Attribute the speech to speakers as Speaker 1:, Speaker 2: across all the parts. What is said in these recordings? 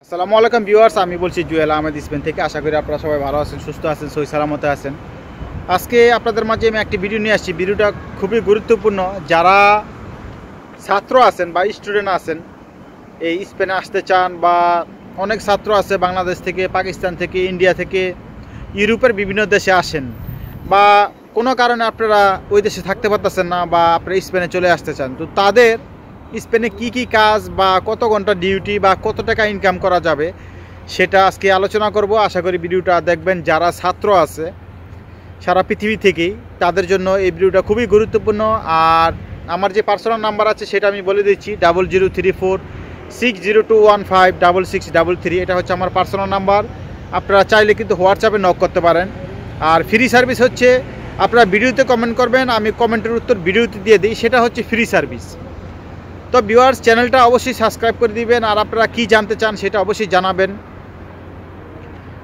Speaker 1: আসসালামু আলাইকুম ভিউয়ার্স, আমি বলছি জুয়েল আহমেদ স্পেন থেকে। আশা করি আপনারা সবাই ভালো আছেন, সুস্থ আছেন, সহি সালামতে আছেন। আজকে আপনাদের মাঝে আমি একটি ভিডিও নিয়ে আসছি। ভিডিওটা খুবই গুরুত্বপূর্ণ। যারা ছাত্র আছেন বা স্টুডেন্ট আছেন, এই স্পেনে আসতে চান, বা অনেক ছাত্র আছে বাংলাদেশ থেকে, পাকিস্তান থেকে, ইন্ডিয়া থেকে, ইউরোপের বিভিন্ন দেশে আসেন, বা কোনো কারণে আপনারা ওই দেশে থাকতে পারতেছেন না, বা আপনারা স্পেনে চলে আসতে চান, তো তাদের স্পেনে কি কি কাজ বা কত ঘন্টা ডিউটি বা কত টাকা ইনকাম করা যাবে সেটা আজকে আলোচনা করব। আশা করি ভিডিওটা দেখবেন। যারা ছাত্র আছে সারা পৃথিবী থেকেই, তাদের জন্য এই ভিডিওটা খুবই গুরুত্বপূর্ণ। আর আমার যে পার্সোনাল নাম্বার আছে সেটা আমি বলে দিচ্ছি, 003460215663। এটা হচ্ছে আমার পার্সোনাল নাম্বার। আপনারা চাইলে কিন্তু হোয়াটসঅ্যাপে নক করতে পারেন। আর ফ্রি সার্ভিস হচ্ছে, আপনারা ভিডিওতে কমেন্ট করবেন, আমি কমেন্টের উত্তর ভিডিওতে দিয়ে দিই, সেটা হচ্ছে ফ্রি সার্ভিস। তো ভিউয়ার্স, চ্যানেলটা অবশ্যই সাবস্ক্রাইব করে দিবেন, আর আপনারা কি জানতে চান সেটা অবশ্যই জানাবেন।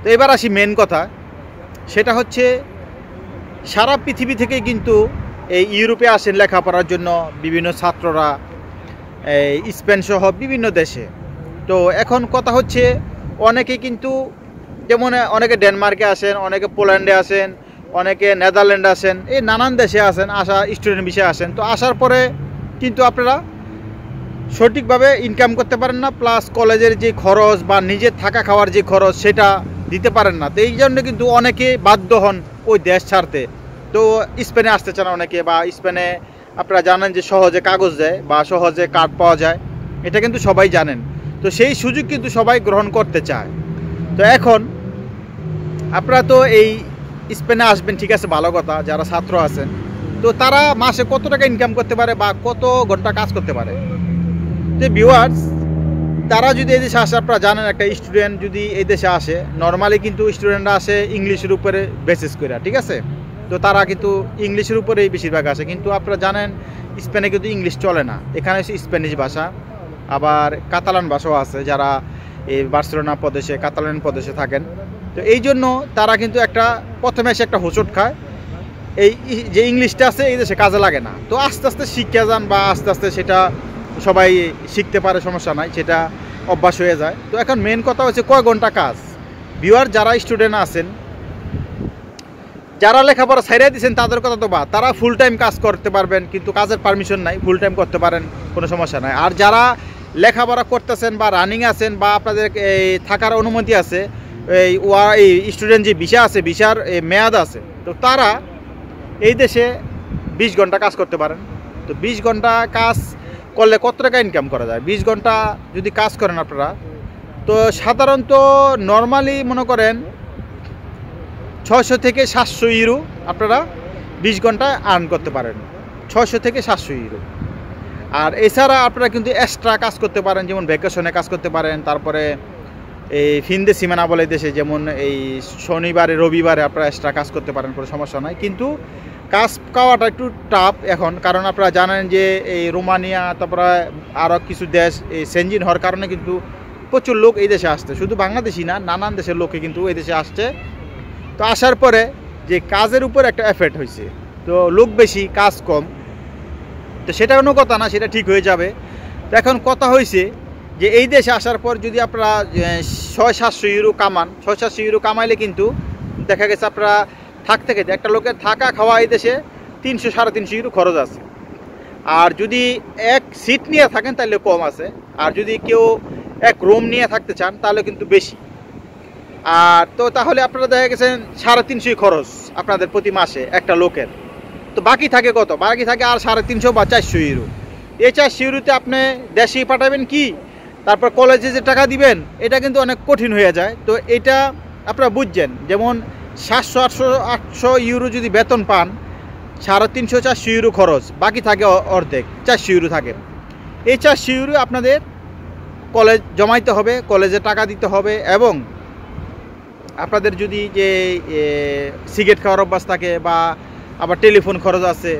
Speaker 1: তো এবার আসি মেন কথা, সেটা হচ্ছে সারা পৃথিবী থেকে কিন্তু এই ইউরোপে আসেন লেখাপড়ার জন্য বিভিন্ন ছাত্ররা, এই স্পেন সহ বিভিন্ন দেশে। তো এখন কথা হচ্ছে, অনেকে কিন্তু যেমন অনেকে ডেনমার্কে আসেন, অনেকে পোল্যান্ডে আসেন, অনেকে নেদারল্যান্ডে আসেন, এই নানান দেশে আসেন, আসা স্টুডেন্ট বিষয়ে আসেন। তো আসার পরে কিন্তু আপনারা সঠিকভাবে ইনকাম করতে পারেন না, প্লাস কলেজের যে খরচ বা নিজের থাকা খাওয়ার যে খরচ সেটা দিতে পারেন না। তো এই জন্য কিন্তু অনেকে বাধ্য হন ওই দেশ ছাড়তে। তো স্পেনে আসতে চান অনেকে, বা স্পেনে আপনারা জানেন যে সহজে কাগজ দেয় বা সহজে কার্ড পাওয়া যায়, এটা কিন্তু সবাই জানেন। তো সেই সুযোগ কিন্তু সবাই গ্রহণ করতে চায়। তো এখন আপনারা তো এই স্পেনে আসবেন, ঠিক আছে, ভালো কথা। যারা ছাত্র আছেন, তো তারা মাসে কত টাকা ইনকাম করতে পারে বা কত ঘন্টা কাজ করতে পারে? তো ভিউয়ার্স, তারা যদি এই দেশে আসে, আপনারা জানেন একটা স্টুডেন্ট যদি এই দেশে আসে, নর্মালি কিন্তু স্টুডেন্টরা আসে ইংলিশের উপরে বেসিস করে, ঠিক আছে। তো তারা কিন্তু ইংলিশের উপরেই বেশিরভাগ আসে, কিন্তু আপনারা জানেন স্পেনে কিন্তু ইংলিশ চলে না। এখানে হচ্ছে স্প্যানিশ ভাষা, আবার কাতালান ভাষাও আছে, যারা এই বার্সেলোনা প্রদেশে, কাতালান প্রদেশে থাকেন। তো এই জন্য তারা কিন্তু একটা প্রথমে এসে একটা হোঁচট খায়, এই যে ইংলিশটা আছে এই দেশে কাজে লাগে না। তো আস্তে আস্তে শিখে যান, বা আস্তে আস্তে সেটা সবাই শিখতে পারে, সমস্যা নাই, সেটা অভ্যাস হয়ে যায়। তো এখন মেন কথা হচ্ছে কয় ঘন্টা কাজ। ভিউয়ার, যারা স্টুডেন্ট আছেন, যারা লেখাপড়া ছাইড়া দিয়েছেন, তাদের কথা তো বাদ, তারা ফুল টাইম কাজ করতে পারবেন, কিন্তু কাজের পারমিশন নাই, ফুল টাইম করতে পারেন, কোনো সমস্যা নাই। আর যারা লেখাপড়া করতেছেন বা রানিং আছেন, বা আপনাদের এই থাকার অনুমতি আছে, এই স্টুডেন্ট যে ভিসা আছে, ভিসার মেয়াদ আছে, তো তারা এই দেশে 20 ঘন্টা কাজ করতে পারেন। তো 20 ঘন্টা কাজ করলে কত টাকা ইনকাম করা যায়? 20 ঘন্টা যদি কাজ করেন আপনারা, তো সাধারণত নর্মালি মনে করেন 600 থেকে 700 ইউরো আপনারা 20 ঘন্টায় আর্ন করতে পারেন, 600 থেকে 700 ইউরো। আর এছাড়া আপনারা কিন্তু এক্সট্রা কাজ করতে পারেন, যেমন ভ্যাকেশনে কাজ করতে পারেন, তারপরে এই ফিনদে সিমেনা বলে দেশে, যেমন এই শনিবারে রবিবারে আপনারা এক্সট্রা কাজ করতে পারেন, কোনো সমস্যা নয়। কিন্তু কাজ পাওয়াটা একটু টাফ এখন, কারণ আপনারা জানেন যে এই রোমানিয়া, তারপরে আরও কিছু দেশ এই সেনজিন হওয়ার কারণে কিন্তু প্রচুর লোক এই দেশে আসছে, শুধু বাংলাদেশি না, নানান দেশের লোকে কিন্তু এই দেশে আসছে। তো আসার পরে যে কাজের উপর একটা এফেক্ট হয়েছে, তো লোক বেশি কাজ কম, তো সেটা কোনো কথা না, সেটা ঠিক হয়ে যাবে। তো এখন কথা হয়েছে যে এই দেশে আসার পর যদি আপনারা 600-700 ইউরো কামান, 600-700 ইউরো কামাইলে কিন্তু দেখা গেছে আপনারা থাকতে খেতে একটা লোকের থাকা খাওয়া এই দেশে 300-350 ইউরো খরচ আছে। আর যদি এক সিট নিয়ে থাকেন তাহলে কম আছে, আর যদি কেউ এক রুম নিয়ে থাকতে চান তাহলে কিন্তু বেশি। আর তো তাহলে আপনারা দেখা গেছেন 350 খরচ আপনাদের প্রতি মাসে একটা লোকের। তো বাকি থাকে কত? বাকি থাকে আর 350 বা 400 ইউরো। এই 400 ইউরোতে আপনি দেশেই পাঠাবেন কি, তারপর কলেজে যে টাকা দিবেন, এটা কিন্তু অনেক কঠিন হয়ে যায়। তো এটা আপনারা বুঝছেন, যেমন 700-800 ইউরো যদি বেতন পান, 350-400 ইউরো খরচ, বাকি থাকে অর্ধেক 400 ইউরো থাকে। এই 400 ইউরো আপনাদের কলেজ জমাইতে হবে, কলেজে টাকা দিতে হবে, এবং আপনাদের যদি যে সিগারেট খাওয়ার অভ্যাস থাকে, বা আবার টেলিফোন খরচ আছে,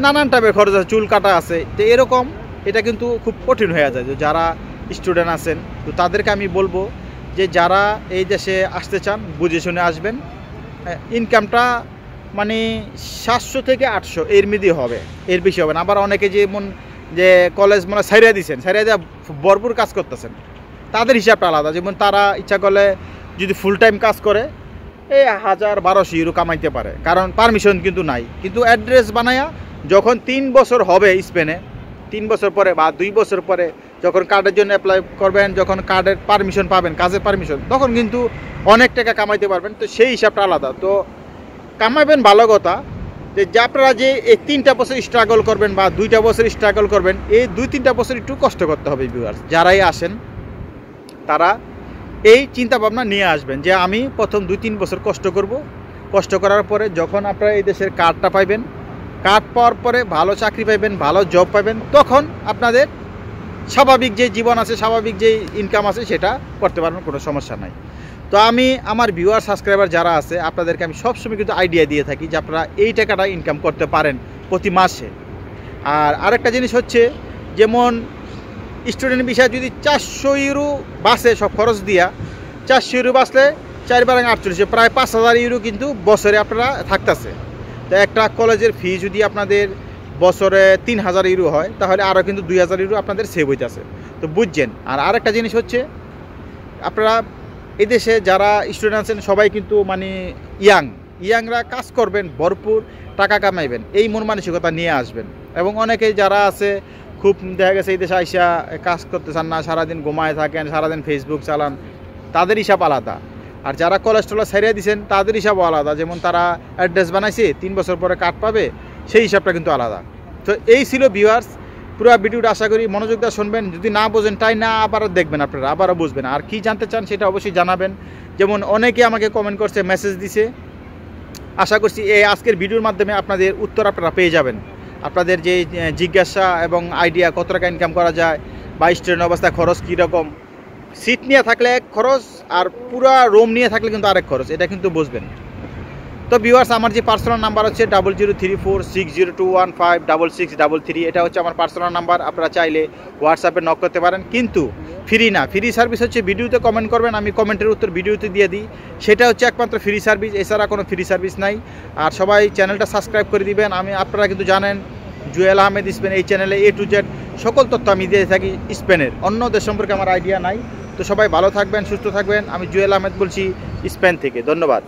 Speaker 1: নানান টাইপের খরচ আছে, চুল কাটা আছে, তো এরকম এটা কিন্তু খুব কঠিন হয়ে যায়। যারা স্টুডেন্ট আছেন, তো তাদেরকে আমি বলবো যে যারা এই দেশে আসতে চান বুঝে শুনে আসবেন। ইনকামটা মানে 700 থেকে 800 এর মধ্যে হবে, এর বেশি হবে না। আবার অনেকে যেমন যে কলেজ মানে ছাইড়া দিচ্ছেন, ছাইড়া দিয়ে ভরপুর কাজ করতেছেন, তাদের হিসাবটা আলাদা। যেমন তারা ইচ্ছা করলে যদি ফুল টাইম কাজ করে এই 1000-1200 ইউরো কামাইতে পারে, কারণ পারমিশন কিন্তু নাই। কিন্তু অ্যাড্রেস বানায়া যখন 3 বছর হবে স্পেনে, 3 বছর পরে বা 2 বছর পরে যখন কার্ডের জন্য অ্যাপ্লাই করবেন, যখন কার্ডের পারমিশন পাবেন, কাজের পারমিশন, তখন কিন্তু অনেক টাকা কামাইতে পারবেন। তো সেই হিসাবটা আলাদা। তো কামাইবেন ভালো কথা, যে আপনারা যে এই 3টা বছর স্ট্রাগল করবেন বা 2টা বছর স্ট্রাগল করবেন, এই 2-3টা বছর একটু কষ্ট করতে হবে ভিউয়ার্স। যারাই আসেন তারা এই চিন্তা ভাবনা নিয়ে আসবেন যে আমি প্রথম 2-3 বছর কষ্ট করব, কষ্ট করার পরে যখন আপনারা এই দেশের কার্ডটা পাইবেন, কার্ড পাওয়ার পরে ভালো চাকরি পাইবেন, ভালো জব পাইবেন, তখন আপনাদের স্বাভাবিক যে জীবন আছে, স্বাভাবিক যে ইনকাম আছে সেটা করতে পারবেন, কোনো সমস্যা নাই। তো আমি আমার ভিউয়ার সাবস্ক্রাইবার যারা আছে আপনাদেরকে আমি সবসময় কিন্তু আইডিয়া দিয়ে থাকি যে আপনারা এই টাকাটা ইনকাম করতে পারেন প্রতি মাসে। আর আরেকটা জিনিস হচ্ছে, যেমন স্টুডেন্ট বিষয়ে যদি 400 ইউরো বাসে সব খরচ দিয়া, 400 ইউরো বাসলে 4×48 প্রায় 5000 ইউরো কিন্তু বছরে আপনারা থাকতেছে। তো একটা কলেজের ফি যদি আপনাদের বছরে 3000 ইউরো হয়, তাহলে আরও কিন্তু 2000 ইউরো আপনাদের সেভ হইতেছে। তো বুঝছেন। আর আরেকটা জিনিস হচ্ছে, আপনারা এদেশে যারা স্টুডেন্ট আছেন সবাই কিন্তু মানে ইয়াংরা কাজ করবেন, ভরপুর টাকা কামাইবেন, এই মন মানসিকতা নিয়ে আসবেন। এবং অনেকে যারা আছে খুব দেখা গেছে এই দেশে আইসা কাজ করতে চান না, সারাদিন ঘুমায় থাকেন, সারাদিন ফেসবুক চালান, তাদের হিসাব আলাদা। আর যারা কলেজ টলেজ ছাড়িয়ে দিয়েছেন তাদের হিসাবও আলাদা। যেমন তারা অ্যাড্রেস বানাইছে, 3 বছর পরে কার্ড পাবে, সেই হিসাবটা কিন্তু আলাদা। তো এই ছিল ভিউয়ার্স পুরো ভিডিওটা, আশা করি মনোযোগ দিয়ে শুনবেন। যদি না বোঝেন তাই না আবারও দেখবেন, আপনারা আবারও বুঝবেন। আর কি জানতে চান সেটা অবশ্যই জানাবেন। যেমন অনেকে আমাকে কমেন্ট করছে, মেসেজ দিছে, আশা করছি এই আজকের ভিডিওর মাধ্যমে আপনাদের উত্তর আপনারা পেয়ে যাবেন। আপনাদের যে জিজ্ঞাসা এবং আইডিয়া কত টাকা ইনকাম করা যায়, বা স্টুডেন্ট অবস্থায় খরচ কীরকম, সিট নিয়ে থাকলে এক খরচ আর পুরা রুম নিয়ে থাকলে কিন্তু আরেক খরচ, এটা কিন্তু বুঝবেন। তো ভিউয়ার্স আমার যে পার্সোনাল নাম্বার হচ্ছে 003460215663, এটা হচ্ছে আমার পার্সোনাল নাম্বার। আপনারা চাইলে হোয়াটসঅ্যাপে নক করতে পারেন, কিন্তু ফ্রি না। ফ্রি সার্ভিস হচ্ছে ভিডিওতে কমেন্ট করবেন, আমি কমেন্টের উত্তর ভিডিওতে দিয়ে দিই, সেটা হচ্ছে একমাত্র ফ্রি সার্ভিস, এছাড়া কোনো ফ্রি সার্ভিস নাই। আর সবাই চ্যানেলটা সাবস্ক্রাইব করে দিবেন। আপনারা কিন্তু জানেন জুয়েল আহমেদ স্পেন, এই চ্যানেলে A to Z সকল তথ্য আমি দিয়ে থাকি স্পেনের, অন্য দেশ সম্পর্কে আমার আইডিয়া নাই। তো সবাই ভালো থাকবেন, সুস্থ থাকবেন। আমি জুয়েল আহমেদ বলছি স্পেন থেকে, ধন্যবাদ।